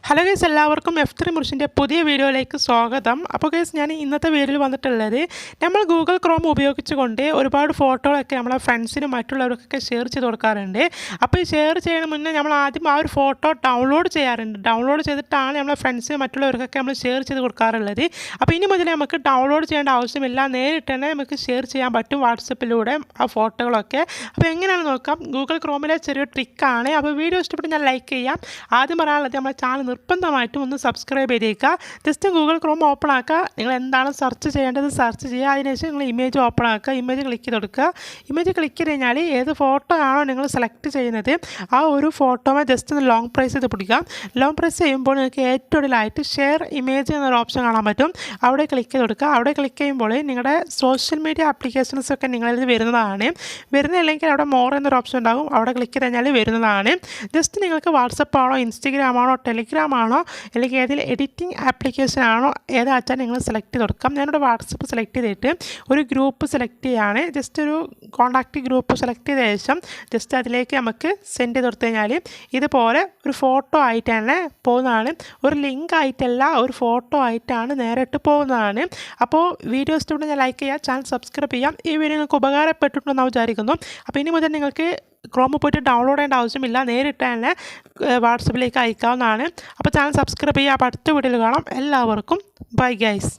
Hello guys, എല്ലാവർക്കും F3 മുർഷിൻ്റെ പുതിയ വീഡിയോയിലേക്ക് സ്വാഗതം. അപ്പോൾ ഗൈസ്, ഞാൻ ഇന്നത്തെ വീഡിയോയിൽ വന്നിട്ടുള്ളത് നമ്മൾ ഗൂഗിൾ ക്രോം ഉപയോഗിച്ചുകൊണ്ട് ഒരുപാട് ഫോട്ടോകളൊക്കെ നമ്മളെ ഫ്രണ്ട്സിനും മറ്റുള്ളവർക്കൊക്കെ ഷെയർ ചെയ്ത് കൊടുക്കാറുണ്ട്. അപ്പോൾ ഈ ഷെയർ ചെയ്യുന്ന മുന്നേ നമ്മൾ ആദ്യം ആ ഒരു ഫോട്ടോ ഡൗൺലോഡ് ചെയ്യാറുണ്ട്. ഡൗൺലോഡ് ചെയ്തിട്ടാണ് നമ്മളെ ഫ്രണ്ട്സിനും മറ്റുള്ളവർക്കൊക്കെ നമ്മൾ ഷെയർ ചെയ്ത് കൊടുക്കാറുള്ളത്. അപ്പോൾ ഇനി മുതൽ നമുക്ക് ഡൗൺലോഡ് ചെയ്യേണ്ട ആവശ്യമില്ല, നേരിട്ട് തന്നെ നമുക്ക് ഷെയർ ചെയ്യാൻ പറ്റും വാട്സപ്പിലൂടെ ആ ഫോട്ടോകളൊക്കെ. അപ്പോൾ എങ്ങനെയാണ് നോക്കാം. ഗൂഗിൾ ക്രോമിലെ ചെറിയ ട്രിക്കാണ്. അപ്പോൾ വീഡിയോ ഇഷ്ടപ്പെട്ട് ഞാൻ ലൈക്ക് ചെയ്യാം. ആദ്യം പറയാനുള്ളത്, നമ്മുടെ ചാനൽ നിർബന്ധമായിട്ടും ഒന്ന് സബ്സ്ക്രൈബ് ചെയ്തേക്കുക. ജസ്റ്റ് ഗൂഗിൾ ക്രോം ഓപ്പൺ ആക്കുക. നിങ്ങൾ എന്താണ് സെർച്ച് ചെയ്യേണ്ടത് സെർച്ച് ചെയ്യുക. അതിനുശേഷം നിങ്ങൾ ഇമേജ് ഓപ്പൺ ആക്കുക. ഇമേജ് ക്ലിക്ക് ചെയ്ത് കൊടുക്കുക. ഇമേജ് ക്ലിക്ക് ചെയ്ത് കഴിഞ്ഞാൽ ഏത് ഫോട്ടോ ആണോ നിങ്ങൾ സെലക്ട് ചെയ്യുന്നത് ആ ഒരു ഫോട്ടോമേ ജസ്റ്റ് ഒന്ന് ലോങ് പ്രൈസ് ചെയ്ത് പിടിക്കാം. ലോങ് പ്രൈസ് ചെയ്യുമ്പോൾ നിങ്ങൾക്ക് ഏറ്റവും ഇടയിലായിട്ട് ഷെയർ ഇമേജ് എന്നൊരു ഓപ്ഷൻ കാണാൻ പറ്റും. അവിടെ ക്ലിക്ക് ചെയ്ത് കൊടുക്കുക. അവിടെ ക്ലിക്ക് ചെയ്യുമ്പോൾ നിങ്ങളുടെ സോഷ്യൽ മീഡിയ ആപ്ലിക്കേഷൻസൊക്കെ നിങ്ങളിൽ വരുന്നതാണ്. വരുന്നില്ലെങ്കിൽ അവിടെ മോർ എന്നൊരു ഓപ്ഷൻ ഉണ്ടാകും. അവിടെ ക്ലിക്ക് ചെയ്ത് കഴിഞ്ഞാൽ വരുന്നതാണ്. ജസ്റ്റ് നിങ്ങൾക്ക് വാട്സപ്പ് ആണോ, ഇൻസ്റ്റഗ്രാം ആണോ, ടെലിഗ്രാം ആണോ, അല്ലെങ്കിൽ ഏതിൽ എഡിറ്റിംഗ് ആപ്ലിക്കേഷൻ ആണോ ഏതാച്ചാൽ നിങ്ങൾ സെലക്ട് ചെയ്ത് കൊടുക്കാം. ഞാനിവിടെ വാട്സപ്പ് സെലക്ട് ചെയ്തിട്ട് ഒരു ഗ്രൂപ്പ് സെലക്ട് ചെയ്യുകയാണ്. ജസ്റ്റ് ഒരു കോൺടാക്റ്റ് ഗ്രൂപ്പ് സെലക്ട് ചെയ്ത ശേഷം ജസ്റ്റ് അതിലേക്ക് നമുക്ക് സെൻഡ് ചെയ്ത് കൊടുത്തു കഴിഞ്ഞാൽ ഇതുപോലെ ഒരു ഫോട്ടോ ആയിട്ട് തന്നെ പോകുന്നതാണ്. ഒരു ലിങ്ക് ആയിട്ടല്ല, ഒരു ഫോട്ടോ ആയിട്ടാണ് നേരിട്ട് പോകുന്നതാണ്. അപ്പോൾ വീഡിയോ ഇഷ്ടപ്പെട്ട് ഞാൻ ലൈക്ക് ചെയ്യുക, ചാനൽ സബ്സ്ക്രൈബ് ചെയ്യാം. ഈ വീഡിയോ നിങ്ങൾക്ക് ഉപകാരപ്പെട്ടിട്ടുണ്ടെന്ന് വിചാരിക്കുന്നു. അപ്പോൾ ഇനി മുതൽ നിങ്ങൾക്ക് ക്രോമിൽ പോയിട്ട് ഡൗൺലോഡ് ചെയ്യേണ്ട ആവശ്യമില്ല, നേരിട്ട് തന്നെ വാട്സപ്പിലേക്ക് അയക്കാവുന്നതാണ്. അപ്പോൾ ചാനൽ സബ്സ്ക്രൈബ് ചെയ്യുക. അപ്പോൾ അടുത്ത വീഡിയോയിൽ കാണാം. എല്ലാവർക്കും ബൈ ഗൈസ്.